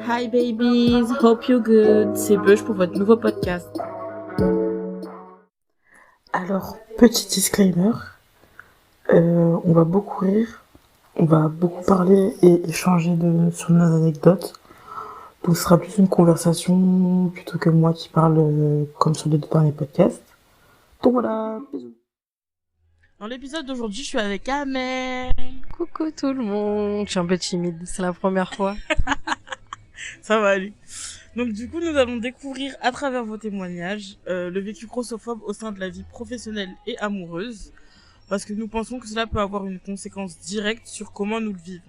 Hi babies, hope you're good. C'est Beuge pour votre nouveau podcast. Alors, petit disclaimer, on va beaucoup rire, on va beaucoup parler et échanger sur nos anecdotes. Donc ce sera plus une conversation plutôt que moi qui parle comme sur les deux derniers podcasts. Donc voilà, bisous. Dans l'épisode d'aujourd'hui, je suis avec Amel. Coucou tout le monde, je suis un peu timide, c'est la première fois. Ça va aller. Donc du coup, nous allons découvrir à travers vos témoignages le vécu grossophobe au sein de la vie professionnelle et amoureuse, parce que nous pensons que cela peut avoir une conséquence directe sur comment nous le vivons.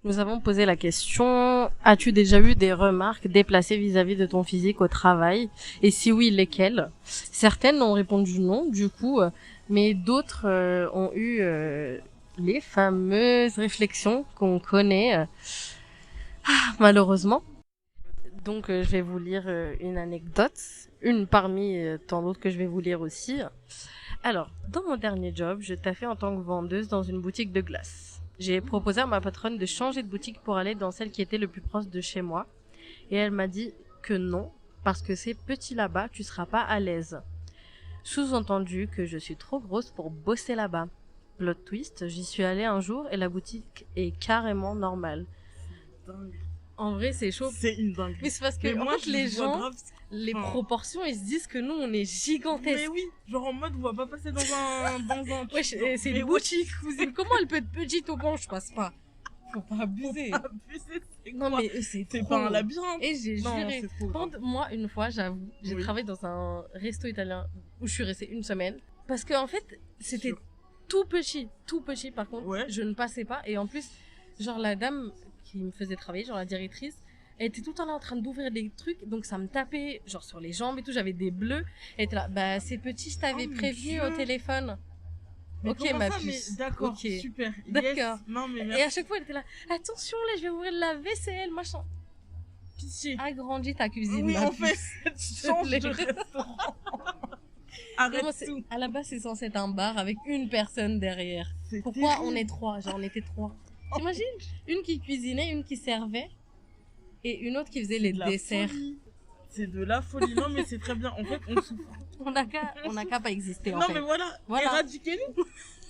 Nous avons posé la question, as-tu déjà eu des remarques déplacées vis-à-vis de ton physique au travail? Et si oui, lesquelles? Certaines ont répondu non, du coup, mais d'autres ont eu les fameuses réflexions qu'on connaît, malheureusement. Donc je vais vous lire une anecdote, une parmi tant d'autres que je vais vous lire aussi. Alors, dans mon dernier job, je taffais en tant que vendeuse dans une boutique de glace. J'ai proposé à ma patronne de changer de boutique pour aller dans celle qui était le plus proche de chez moi. Et elle m'a dit que non, parce que c'est petit là-bas, tu seras pas à l'aise. Sous-entendu que je suis trop grosse pour bosser là-bas. Plot twist, j'y suis allée un jour et la boutique est carrément normale. En vrai, c'est chaud. C'est une dingue. Mais c'est parce que en fait, les gens, les proportions, ils se disent que nous, on est gigantesques. Mais oui, genre en mode, on va pas passer dans un Ouais, c'est une boutique, cousine. Comment elle peut être petite au banc? Je passe pas. Faut pas abuser. Non, mais c'est pas un labyrinthe. Et j'ai juré. C'est faux. Moi, une fois, j'avoue, j'ai travaillé dans un resto italien où je suis restée une semaine. Parce que, en fait, c'était tout petit. Par contre, je ne passais pas. Et en plus, genre, la dame qui me faisait travailler, genre la directrice, elle était tout le temps là en train d'ouvrir des trucs, donc ça me tapait genre sur les jambes et tout, j'avais des bleus. Elle était là, bah c'est petit, je t'avais prévenu au téléphone. Mais ok ma puce. Mais d'accord, okay. Super. D'accord. Yes. Non, mais merci. Et à chaque fois elle était là, attention là, je vais ouvrir la vaisselle, machin. Pitié. Agrandis ta cuisine. Oui, ma en puce. fait, change de restaurant. Arrête tout. À la base, c'est censé être un bar avec une personne derrière. Pourquoi terrible. On est trois? Genre on était trois. T'imagines? Une qui cuisinait, une qui servait, et une autre qui faisait les desserts. Folie. C'est de la folie. Non, mais c'est très bien. En fait, on souffre. On n'a qu'à pas exister, en fait. fait. Non, mais voilà. Éradiquez-nous.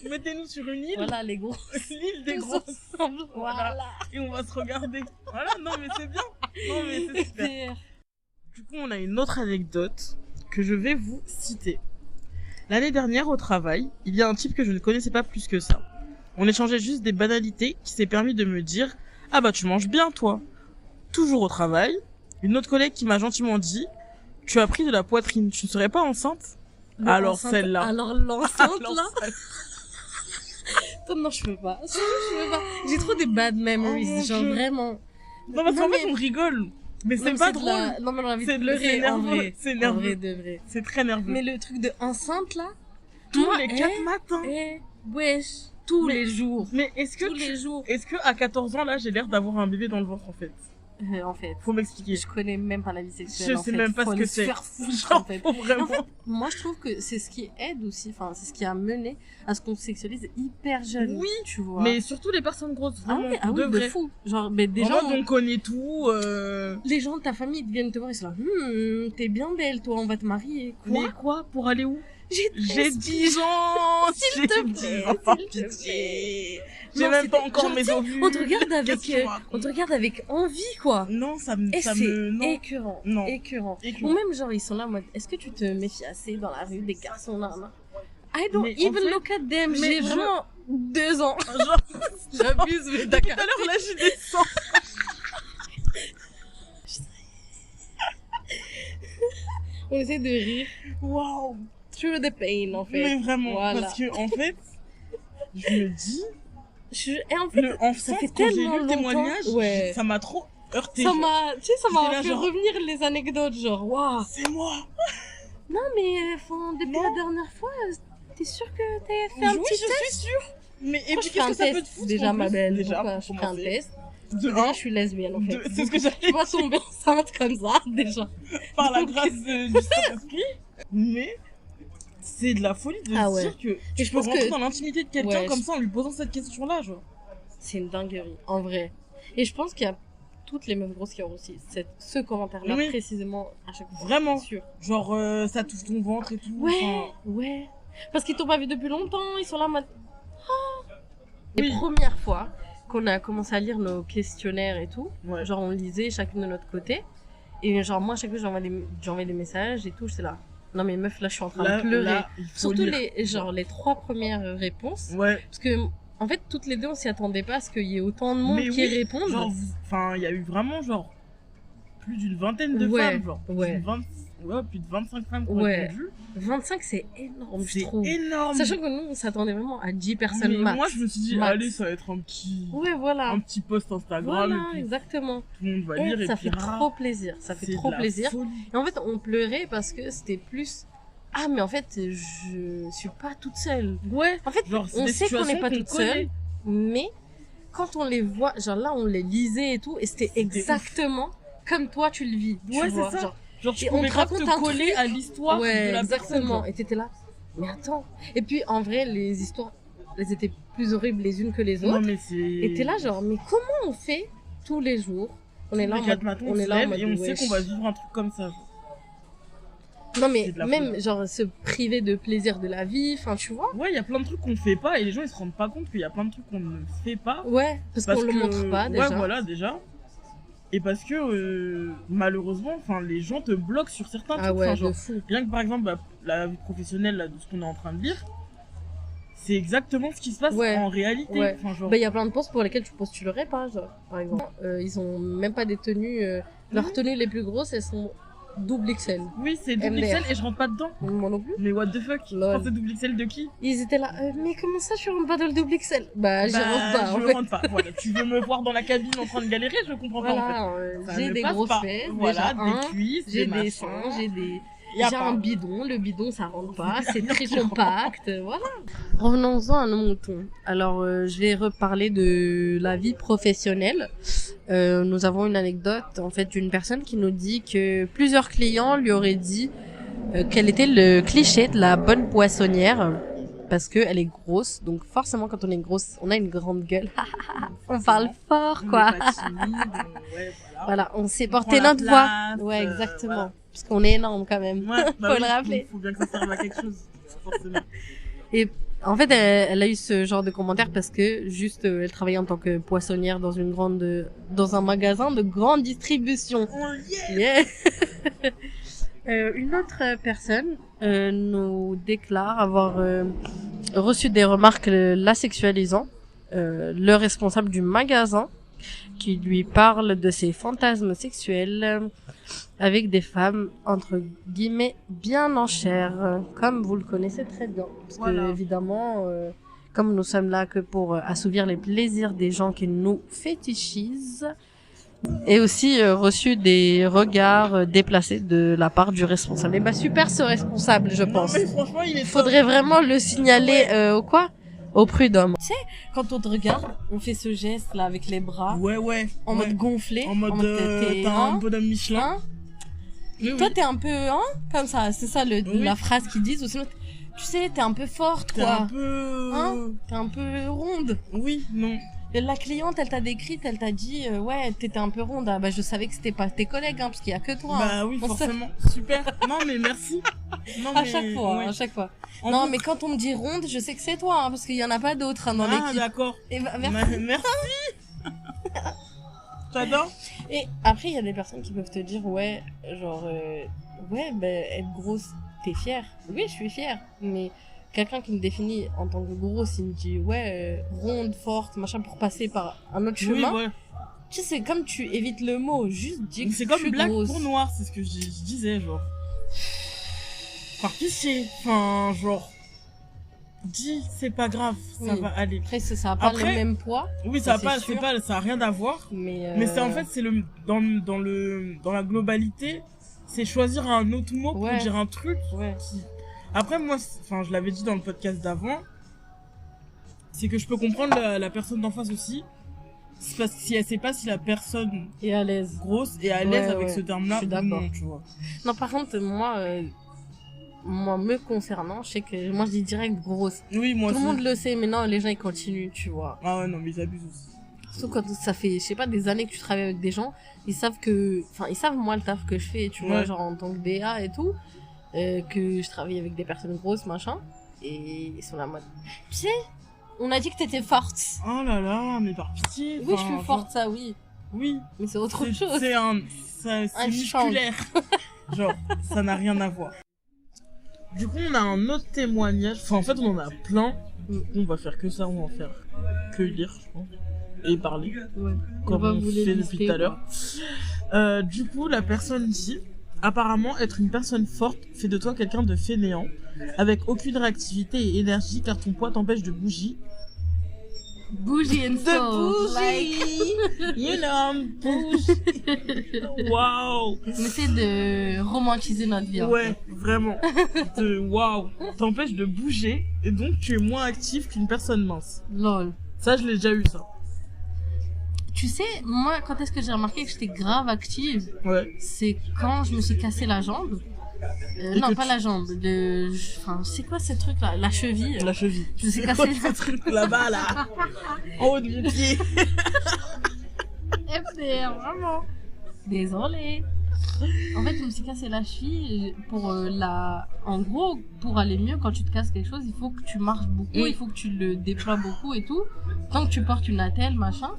Mettez-nous sur une île. Voilà, les grosses. L'île des grosses. Voilà. Et on va se regarder. Voilà, non, mais c'est bien. Non, mais c'est super. Du coup, on a une autre anecdote que je vais vous citer. L'année dernière, au travail, il y a un type que je ne connaissais pas plus que ça. On échangeait juste des banalités qui s'est permis de me dire « Ah bah tu manges bien toi !» Toujours au travail, une autre collègue qui m'a gentiment dit « Tu as pris de la poitrine, tu ne serais pas enceinte ?» Alors celle-là. Alors l'enceinte là non, je peux pas. J'ai trop des bad memories, genre vraiment. Non, parce qu'en fait on rigole. Mais c'est pas drôle. Non, mais j'ai envie de pleurer en vrai. C'est nerveux. En vrai de vrai. C'est très nerveux. Mais le truc de enceinte là, tous les 4 matins. Wesh. Tous les jours. Mais est-ce que à 14 ans là, j'ai l'air d'avoir un bébé dans le ventre en fait? En fait. Faut m'expliquer. Je connais même pas la vie sexuelle. Je sais même pas ce que c'est. En fait. Vraiment. En fait, moi je trouve que c'est ce qui aide aussi, enfin c'est ce qui a mené à ce qu'on se sexualise hyper jeune. Oui, tu vois. Mais surtout les personnes grosses, vraiment. De fou. Genre, mais des gens. On connaît tout. Les gens de ta famille ils viennent te voir et sont là, t'es bien belle, toi, on va te marier. Quoi? Mais quoi? Pour aller où? J'ai 10 ans! S'il te plaît! J'ai même pas encore mes ovules. On te regarde avec envie, quoi. Non, ça me, écœurant. Non. Écœurant. Ou même, genre, ils sont là en mode, est-ce que tu te méfies assez dans la rue des garçons là? I don't even look at them. J'ai vraiment 2 ans. Genre, j'abuse, mais d'accord. Tout à l'heure, là, je descends. On essaie de rire. Waouh! Through the pain, en fait. Mais vraiment, voilà. Parce que, en fait, je me dis... ça fait tellement longtemps. Témoignage, ça m'a trop heurté. Ça m'a fait revenir les anecdotes, genre, waouh. C'est moi. Non, mais, depuis la dernière fois, t'es sûre que t'as fait un petit test? Oui, je suis sûre. Mais, et puis, qu'est-ce que ça peut te foutre? Déjà, ma belle, déjà, je fais un test. Je suis lesbienne, en fait. C'est ce que j'allais dire. Tu vas tomber enceinte comme ça, déjà. Par la grâce du Saint-Esprit. Mais... c'est de la folie de se dire que je peux rentrer dans l'intimité de quelqu'un comme ça en lui posant cette question-là, genre. C'est une dinguerie, en vrai. Et je pense qu'il y a toutes les meufs grosses qui ont reçu ce commentaire-là Oui. précisément à chaque fois. Vraiment. Sûr. Genre, ça touche ton ventre et tout. Ouais, enfin, ouais. Parce qu'ils t'ont pas vu depuis longtemps, ils sont là en mode... Ah. Les Oui. premières fois qu'on a commencé à lire nos questionnaires et tout, ouais. genre on lisait chacune de notre côté, et genre moi à chaque fois j'envoie des messages et tout, j'étais là. Non mais meuf, là je suis en train de pleurer. Là, il faut Surtout lire. les 3 premières réponses. Ouais. Parce que, en fait, toutes les deux, on s'y attendait pas à ce qu'il y ait autant de monde Mais qui oui, répondent. Genre, enfin, il y a eu vraiment, genre, plus d'une vingtaine de Ouais, femmes, genre. ouais. Plus de 25 femmes qui ont Ouais. répondu. 25, c'est énorme, je C'est trouve. énorme. Sachant que nous, on s'attendait vraiment à 10 personnes Mais max. moi, je me suis dit, Max. allez, ça va être un petit Voilà. post Instagram. Voilà, Et puis, exactement. tout le monde va Et lire. ça et puis, fait trop plaisir. Ça fait c'est trop de la plaisir. folie. Et en fait, on pleurait parce que c'était plus... Ah, mais en fait, je suis pas toute seule. Ouais. En fait, Genre, c'est on des sait qu'on n'est situations pas qu'on toute connaît. seule, mais quand on les voit, genre là, on les lisait et tout, et c'était C'était exactement comme toi, tu le vis. tu Ouais, vois, c'est ça. genre, Genre, tu Et on pouvais te grave raconte te un coller truc. à l'histoire ouais, de la personne. exactement. genre. Et t'étais là. Mais attends. Et puis, en vrai, les histoires, elles étaient plus horribles les unes que les Non, autres. mais c'est. Et t'es là, genre, mais comment on fait tous les jours? On est là en les 4 mode, matins, on est se là en lève mode, et on sait wesh. qu'on va vivre un truc comme ça. genre. Non, mais C'est de la même, folie. genre, se priver de plaisir de la vie, enfin, tu vois? Ouais, il y a plein de trucs qu'on fait pas et les gens ils se rendent pas compte qu'il y a plein de trucs qu'on ne fait pas. Ouais, parce qu'on le montre pas, déjà. Ouais, voilà, déjà. Et parce que malheureusement, enfin, les gens te bloquent sur certains Ah trucs. ouais, Enfin, de genre, fou. rien que par exemple, bah, la vie professionnelle là, de ce qu'on est en train de lire, c'est exactement ce qui se passe Ouais. en réalité. Ouais. Enfin, genre, Bah, il y a plein de postes pour lesquels tu postulerais pas, genre, par exemple. Ils ont même pas des tenues, leurs tenues les plus grosses, elles sont double XL. oui, c'est double MDR. XL et je rentre pas dedans. Moi non plus. Mais what the fuck? Lol. Enfin, c'est double XL de qui? Ils étaient là, mais comment ça, je rentre pas dans le double XL? Bah, j'y rentre pas, je en fait. rentre pas. Voilà, tu veux me voir dans la cabine en train de galérer, je comprends pas en fait. Voilà, Ça j'ai ne des passe grosses pas. fesses, Voilà, déjà, des cuisses, j'ai des machins. seins, j'ai Y a j'ai pas. un bidon, le bidon ça rentre pas, c'est très compact, voilà. Revenons-en à nos moutons. Alors, je vais reparler de la vie professionnelle. Nous avons une anecdote, en fait, d'une personne qui nous dit que plusieurs clients lui auraient dit quel était le cliché de la bonne poissonnière, parce que elle est grosse, donc forcément quand on est grosse, on a une grande gueule. On parle fort, quoi. On est pas timide, ouais, voilà. Voilà, on sait On prend porter la notre voix. place, Ouais, exactement. voilà. Parce qu'on est énorme quand même. Ouais, bah Faut oui, le rappeler. Faut bien que ça serve à quelque chose, forcément. Et en fait, elle a eu ce genre de commentaire parce que juste, elle travaillait en tant que poissonnière dans dans un magasin de grande distribution. Oh yeah! Yeah. Une autre personne nous déclare avoir reçu des remarques la sexualisant. Le responsable du magasin qui lui parle de ses fantasmes sexuels avec des femmes entre guillemets bien en chair, comme vous le connaissez très bien, parce Voilà. que évidemment, comme nous sommes là que pour assouvir les plaisirs des gens qui nous fétichisent, et aussi reçu des regards déplacés de la part du responsable. Et bah super ce responsable, je Non, pense. mais franchement, il est Faudrait vraiment le signaler au quoi? Au prud'homme. Tu sais, quand on te regarde, on fait ce geste là avec les bras, Ouais, ouais. en ouais. mode gonflé, En mode, t'es t'as un hein, bonhomme Michelin. hein. Oui, Toi oui. t'es un peu hein, comme ça, c'est ça Oui. la phrase qu'ils disent, ou sinon tu sais, t'es un peu forte T'es quoi. un peu... Hein, t'es un peu ronde. Oui, non. Et la cliente, elle t'a décrite, elle t'a dit ouais, t'étais un peu ronde. Ah, bah je savais que c'était pas tes collègues, hein, parce qu'il y a que toi. hein. Bah oui, On sait. forcément. Super. Non, mais merci. Non, À mais... chaque fois, ouais. à chaque fois. En Non, plus- mais quand on me dit ronde, je sais que c'est toi, hein, parce qu'il y en a pas d'autres hein, dans Ah, l'équipe. d'accord. Et bah, merci. Merci. J'adore. Et après, il y a des personnes qui peuvent te dire, ouais, genre, ouais, ben, être grosse, t'es fière. Oui, je suis fière. Mais quelqu'un qui me définit en tant que grosse, il me dit, ouais, ronde, forte, machin, pour passer par un autre Oui, chemin. ouais. Tu sais, c'est comme tu évites le mot, juste dis que C'est je comme suis black grosse. pour noir, c'est ce que je disais, genre. Par pitié. Enfin, genre. Dis, c'est pas grave, ça Oui. va aller. Après, ça a pas Après, le même poids, Oui, ça, ça a pas, c'est sûr. ça a rien à voir. mais... Mais c'est en fait, c'est dans la globalité, c'est choisir un autre mot pour Ouais. dire un truc Ouais. qui... Après, moi, enfin, je l'avais dit dans le podcast d'avant, c'est que je peux comprendre la personne d'en face aussi. C'est parce que si elle sait pas si la personne Et à l'aise. grosse est à l'aise Ouais, avec ouais. ce terme-là Je suis ou d'accord. non, tu vois. Non, par contre, moi, me concernant, je sais que moi, je dis direct grosse. Oui, moi Tout le aussi. monde le sait, mais non, les gens, ils continuent, tu vois. Ah ouais, non, mais ils abusent aussi. Surtout quand ça fait, je sais pas, des années que tu travailles avec des gens, ils savent moi le taf que je fais, tu vois, genre en tant que BA et tout, que je travaille avec des personnes grosses, machin, et ils sont là en mode, tu sais, on a dit que t'étais forte. Oh là là, mais par pitié. Oui, je suis forte, ça, oui. Oui. Mais c'est autre chose. C'est musculaire. Genre, ça n'a rien à voir. Du coup, on a un autre témoignage. Enfin, en fait, on en a plein. On va faire que ça, on va en faire que lire, je pense. Et parler. Ouais. Comme on fait depuis tout à l'heure. Du coup, la personne dit: apparemment, être une personne forte fait de toi quelqu'un de fainéant, avec aucune réactivité et énergie, car ton poids t'empêche de bouger. Bougie and soul, like... You know, bougie. Waouh. On essaie de romantiser notre vie. Ouais, vraiment. Waouh. T'empêches de bouger, et donc tu es moins actif qu'une personne mince. Lol. Ça, je l'ai déjà eu, ça. Tu sais, moi, quand est-ce que j'ai remarqué que j'étais grave active? Ouais. C'est quand je me suis cassé la jambe. Non, pas la jambe. Enfin, c'est quoi ce truc-là? La cheville. La cheville. Je me suis cassé ce truc là-bas, là. En haut de mon pied. FDR, vraiment. Désolée. En fait, je me suis cassé la cheville pour En gros, pour aller mieux, quand tu te casses quelque chose, il faut que tu marches beaucoup, il faut que tu le déploies beaucoup et tout. Tant que tu portes une attelle, machin.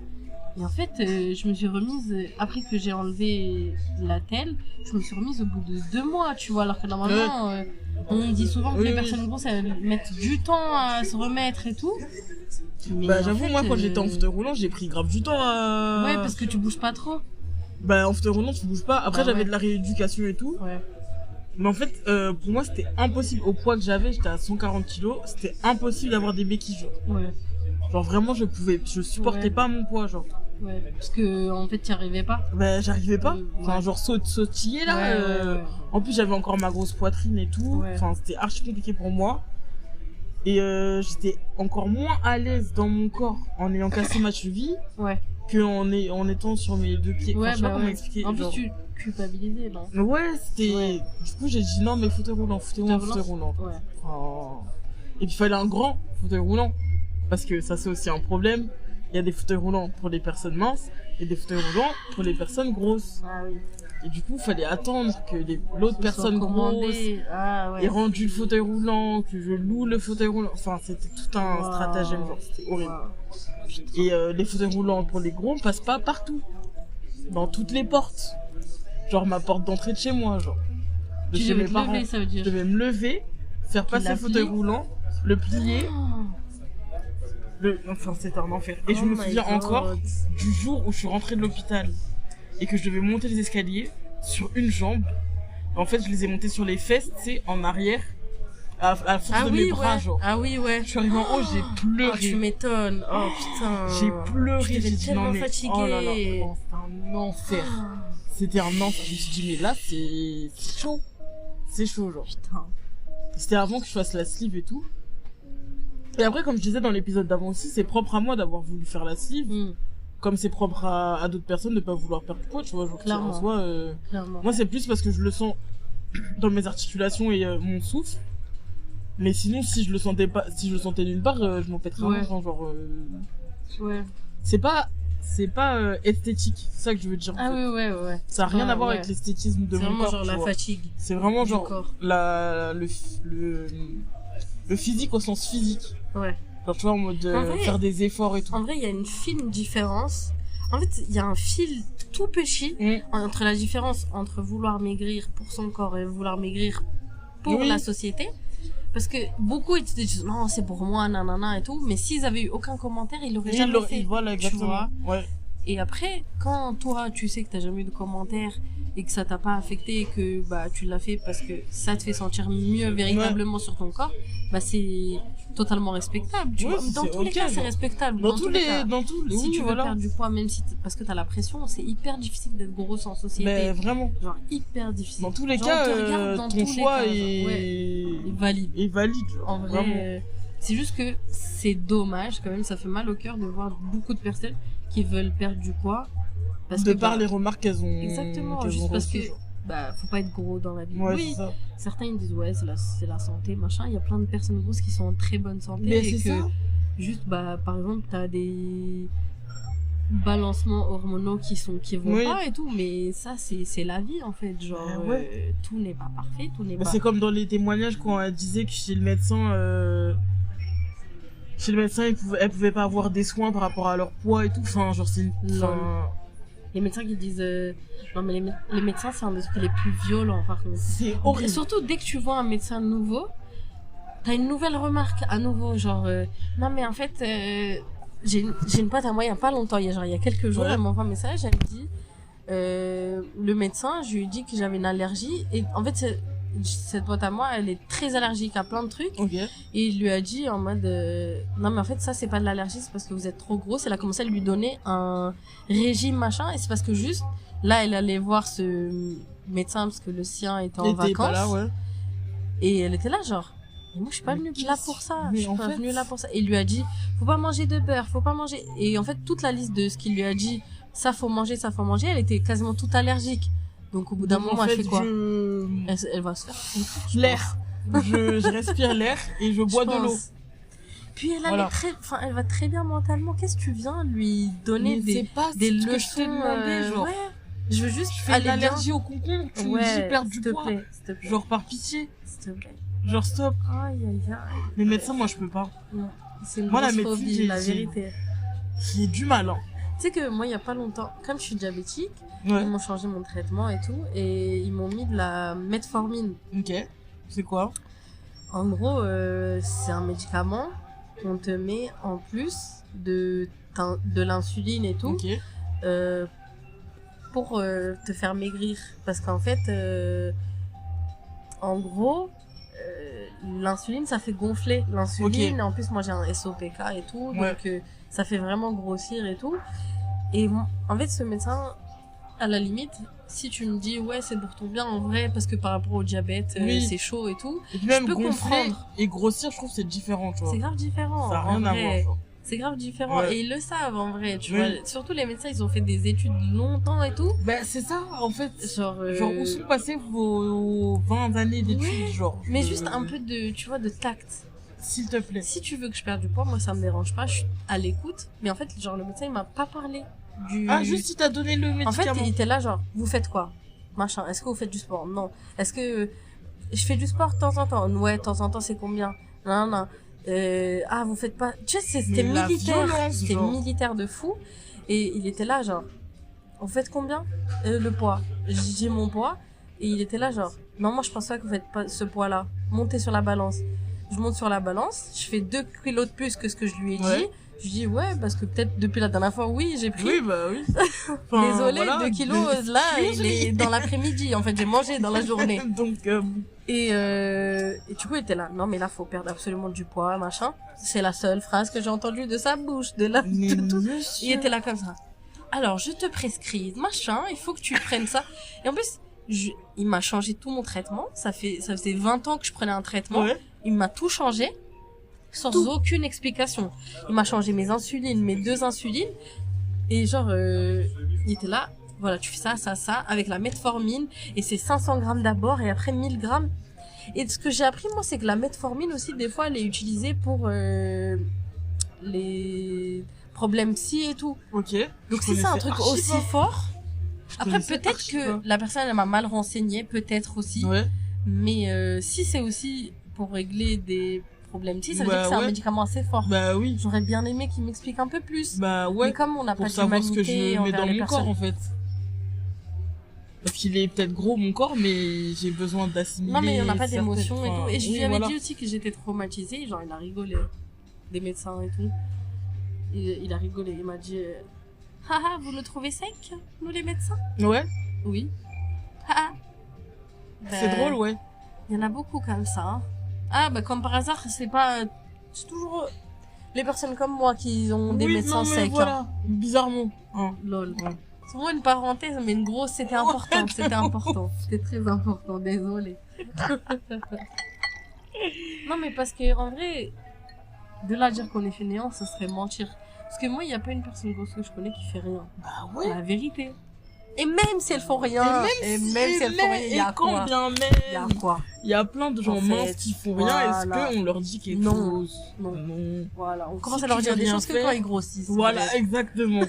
Et en fait, je me suis remise, après que j'ai enlevé l'attelle, je me suis remise au bout de 2 mois, tu vois, alors que normalement, on dit souvent que les personnes grosses, elles mettent du temps à se remettre et tout. Mais bah, j'avoue, moi, quand j'étais en fauteuil roulant, j'ai pris grave du temps à... Ouais, parce que tu bouges pas trop. Bah, en fauteuil roulant, tu bouges pas. Après, j'avais de la rééducation et tout. Ouais. Mais en fait, pour moi, c'était impossible. Au poids que j'avais, j'étais à 140 kilos, c'était impossible d'avoir des béquilles, genre. Ouais. Genre, vraiment, je supportais pas mon poids, genre. Ouais, parce que en fait t'y arrivais pas. Bah j'arrivais pas. Enfin genre sautiller là. En plus j'avais encore ma grosse poitrine et tout. Enfin c'était archi compliqué pour moi. Et j'étais encore moins à l'aise dans mon corps en ayant cassé ma cheville. Que en étant sur mes 2 pieds. Enfin, je sais pas comment expliquer. En plus tu culpabilisais non. Ouais c'était. Du coup j'ai dit non mais fauteuil roulant. Ouais. Oh. Et puis il fallait un grand fauteuil roulant parce que ça c'est aussi un problème. Il y a des fauteuils roulants pour les personnes minces et des fauteuils roulants pour les personnes grosses. Ah oui. Et du coup, il fallait attendre que l'autre personne grosse ait rendu le fauteuil roulant, que je loue le fauteuil roulant. Enfin, c'était tout un stratagème, genre, c'était horrible. Et les fauteuils roulants pour les gros, on passe pas partout. Dans toutes les portes. Genre ma porte d'entrée de chez moi, genre. De chez mes parents. Lever, ça veut dire. Je devais me lever, faire passer le fauteuil roulant, le plier. Enfin, c'était un enfer. Et je me souviens encore du jour où je suis rentrée de l'hôpital et que je devais monter les escaliers sur une jambe. En fait, je les ai montés sur les fesses, tu sais, en arrière, à force de mes bras, genre. Ah oui, ouais. Je suis arrivée en haut, j'ai pleuré. Oh, tu m'étonnes. Oh putain. J'ai pleuré. J'étais tellement fatiguée. Oh là là, c'était un enfer. C'était un enfer. Je me suis dit, mais là, c'est chaud. C'est chaud, genre. Putain. C'était avant que je fasse la sleeve et tout. Et après, comme je disais dans l'épisode d'avant aussi, c'est propre à moi d'avoir voulu faire la sleeve. Comme c'est propre à d'autres personnes de pas vouloir perdre du poids, tu vois. Genre, clairement. En soi, moi, c'est plus parce que je le sens dans mes articulations et mon souffle. Mais sinon, si je le sentais d'une part, je m'en pèterais un genre. Ouais. C'est pas esthétique, c'est ça que je veux dire. Ah ouais. Ça a rien à voir avec l'esthétisme de mon corps. C'est vraiment genre la fatigue. C'est vraiment genre le physique au sens physique. Ouais. Genre tu vois en mode faire des efforts et tout. En vrai, il y a une fine différence. En fait, il y a un fil tout petit entre la différence entre vouloir maigrir pour son corps et vouloir maigrir pour la société. Parce que beaucoup ils te disent non, c'est pour moi, nanana et tout, mais s'ils avaient eu aucun commentaire, ils l'auraient jamais fait. Voilà, exactement. Tu vois. Et après, quand toi, tu sais que t'as jamais eu de commentaires et que ça t'a pas affecté et que bah tu l'as fait parce que ça te fait sentir mieux véritablement sur ton corps, bah c'est totalement respectable. Tu vois. Dans tous les cas, c'est respectable. Dans tous les cas. Si tu veux perdre du poids, même si parce que t'as la pression, c'est hyper difficile d'être grosse en société. Mais vraiment. Genre hyper difficile. Dans tous les cas, ton choix est valide. Est valide. Genre. En vrai, c'est juste que c'est dommage quand même. Ça fait mal au cœur de voir beaucoup de personnes qui veulent perdre du poids. Parce que par les remarques qu'elles ont. Exactement. Juste parce que bah faut pas être gros dans la vie. Oui, certains ils disent c'est la santé machin, il y a plein de personnes grosses qui sont en très bonne santé. Mais et c'est que ça. juste bah par exemple t'as des balancements hormonaux qui vont Oui. pas et tout, mais ça c'est la vie en fait, genre Ouais. tout n'est pas parfait, tout n'est Bah, pas. c'est comme dans les témoignages quand elle disait que chez le médecin, elle pouvait pas avoir des soins par rapport à leur poids et tout. Enfin, genre, c'est. Enfin, Les médecins qui disent non mais les médecins c'est un des trucs les plus violents par contre. c'est horrible. Surtout dès que tu vois un médecin nouveau, t'as une nouvelle remarque à nouveau, genre non mais en fait j'ai une pote à moi il y a pas longtemps, il y a quelques jours, Ouais. elle m'envoie un message, elle me dit le médecin, je lui ai dit que j'avais une allergie et en fait cette pote à moi elle est très allergique à plein de trucs Ok. et il lui a dit en mode non mais en fait ça c'est pas de l'allergie, c'est parce que vous êtes trop grosse. Elle a commencé à lui donner un régime machin et c'est parce que juste là elle allait voir ce médecin parce que le sien était en Et t'es vacances pas là, ouais. et elle était là genre mais moi je suis pas Mais venue là pour ça, mais je suis en pas fait- venue là pour ça. Et il lui a dit faut pas manger de beurre, faut pas manger, et en fait toute la liste de ce qu'il lui a dit ça faut manger, elle était quasiment toute allergique. Donc au bout d'un Donc, moment en elle fait, fait quoi je... elle va se faire foutre, je L'air. Je respire l'air et je bois de l'eau. pense. Puis elle, Voilà. elle va très bien mentalement. Qu'est-ce que tu viens lui donner Mais des c'est pas des ce que leçons je t'ai demandé, genre. ouais. Je veux juste Tu fais aller une bien. allergie au concombre, tu me Ouais, dis perdre du s'il te poids. plaît, s'il te plaît. Genre par pitié. S'il te plaît. Genre stop. Aïe aïe aïe. Les médecins, moi je peux pas. Non. C'est une Moi, la grosse médecine, phobie, j'ai- la j'ai- vérité. J'ai du mal, hein. Tu sais que moi, il y a pas longtemps, comme je suis diabétique, Ouais. ils m'ont changé mon traitement et tout, et ils m'ont mis de la metformine. Ok. C'est quoi? En gros, c'est un médicament qu'on te met en plus de l'insuline et tout. Ok. Pour te faire maigrir. Parce qu'en fait, en gros, l'insuline, ça fait gonfler l'insuline. Ok. Et en plus, moi, j'ai un SOPK et tout. Ouais. Donc, ça fait vraiment grossir et tout. Et en fait, ce médecin, à la limite, si tu me dis, ouais, c'est pour ton bien, en vrai, parce que par rapport au diabète, Oui. c'est chaud et tout, Et puis même peux gonfler comprendre. et grossir, je trouve que c'est différent, tu vois. c'est grave différent. Ça n'a en rien à vrai. voir, genre. C'est grave différent. Ouais. Et ils le savent, en vrai, tu Oui. vois. Surtout les médecins, ils ont fait des études longtemps et tout. Bah, c'est ça, en fait. Genre, Genre, où sont passées vos 20 années d'études, Ouais. genre. mais je- juste un peu de, tu vois, de tact. S'il te plaît. Si tu veux que je perde du poids, moi ça me dérange pas, je suis à l'écoute. Mais en fait, genre le médecin il m'a pas parlé du. Ah, juste il t'a donné le En fait, médicament. il était là genre, vous faites quoi, machin. Est-ce que vous faites du sport? Non. Est-ce que je fais du sport de temps en temps? Ouais, de temps en temps c'est combien? Non, non. Ah, vous faites pas. Tu sais, c'était Mais la militaire. violence, C'était genre. militaire de fou. Et il était là genre, vous faites combien? Le poids. J'ai mon poids. Et il était là genre, non, moi je pense pas que vous faites pas ce poids-là. Montez sur la balance. Je monte sur la balance, je fais 2 kilos de plus que ce que je lui ai dit. Ouais. Je dis ouais, parce que peut-être depuis la dernière fois, oui, j'ai pris. Oui, bah oui. Enfin, Désolée, voilà, 2 kilos, là, il oui. est dans l'après-midi. En fait, j'ai mangé dans la journée. Donc, Et du coup, il était là. Non, mais là, faut perdre absolument du poids, machin. C'est la seule phrase que j'ai entendue de sa bouche, de là, mais de tout. monsieur. Il était là comme ça. Alors, je te prescris, machin, il faut que tu prennes ça. Et en plus, il m'a changé tout mon traitement. Ça faisait 20 ans que je prenais un traitement. Ouais. Il m'a tout changé. Sans aucune explication. Il m'a changé mes insulines, mes 2 insulines. Et genre, il était là. Voilà, tu fais ça, ça, ça, avec la metformine. Et c'est 500 grammes d'abord et après 1000 grammes. Et ce que j'ai appris, moi, c'est que la metformine aussi, des fois, elle est utilisée pour les problèmes psy et tout. Ok. Donc Je si c'est un connaissais truc archi aussi pas. fort, Je après connaissais peut-être archi que pas. la personne, elle m'a mal renseigné, peut-être aussi. Ouais. Mais si c'est aussi pour régler des problèmes psy, ça veut Bah dire que c'est ouais. un médicament assez fort. Bah oui. J'aurais bien aimé qu'il m'explique un peu plus. Bah Mais ouais. comme on n'a pas Pour savoir ce que d'humanité je mets envers dans les mon personnes. corps, en fait. Parce qu'il est peut-être gros, mon corps, mais j'ai besoin d'assimiler. Non, mais on n'a pas certaines- d'émotion et enfin, tout. Et je oui, lui avais voilà. dit aussi que j'étais traumatisée. Genre, il a rigolé. Des médecins et tout. Il a rigolé. Il m'a dit haha, vous le trouvez sec, nous les médecins? Ouais. Oui. Haha. C'est Ben, drôle, ouais. Il y en a beaucoup comme ça. Hein. Ah, bah, comme par hasard, c'est pas. C'est toujours les personnes comme moi qui ont des Oui, médecins non, mais secs. Hein. voilà. Bizarrement. Hein. Lol. Ouais. C'est vraiment une parenthèse, mais une grosse, c'était important. C'était important. C'était très important, désolé. Non, mais parce que, en vrai, de là à dire qu'on est fainéant, ça serait mentir. Parce que moi, il n'y a pas une personne grosse que je connais qui fait rien. Bah ouais. La vérité. Et même si elles font rien, il y a quoi? Il y a quoi? Il y a plein de gens minces qui font rien. Est-ce qu'on leur dit quelque chose? Non. Voilà. On commence à leur dire des choses que quand ils grossissent. Voilà, exactement.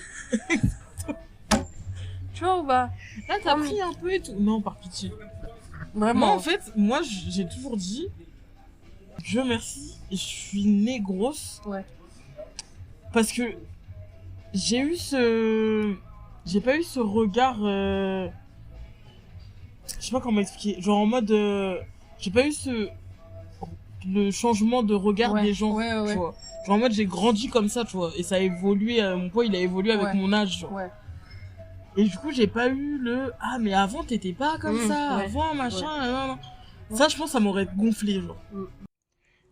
Tu vois ou pas? Là, t'as pris un peu et tout. Non, par pitié. Vraiment. Moi, en fait, j'ai toujours dit, Dieu merci, je suis née grosse. Ouais. Parce que j'ai pas eu ce regard, je sais pas comment expliquer, genre en mode, j'ai pas eu le changement de regard des gens, tu vois. Genre en mode, j'ai grandi comme ça, tu vois, et ça a évolué, mon poids il a évolué avec mon âge, genre. Ouais. Et du coup, j'ai pas eu ah, mais avant t'étais pas comme ça, avant machin, non. Ça, je pense, ça m'aurait gonflé, genre.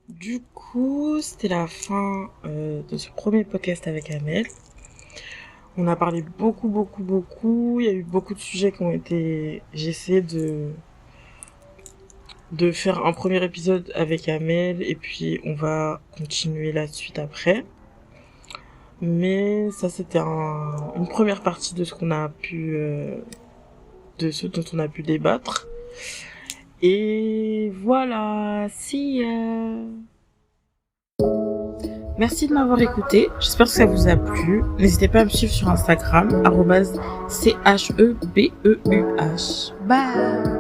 Du coup, c'était la fin de ce premier podcast avec Amel. On a parlé beaucoup. Il y a eu beaucoup de sujets qui ont été... J'ai essayé de faire un premier épisode avec Amel et puis on va continuer la suite après. Mais ça, c'était une première partie de ce qu'on a pu... de ce dont on a pu débattre. Et voilà, see ya. Merci de m'avoir écouté, j'espère que ça vous a plu. N'hésitez pas à me suivre sur Instagram, @CHEBEUH. Bye.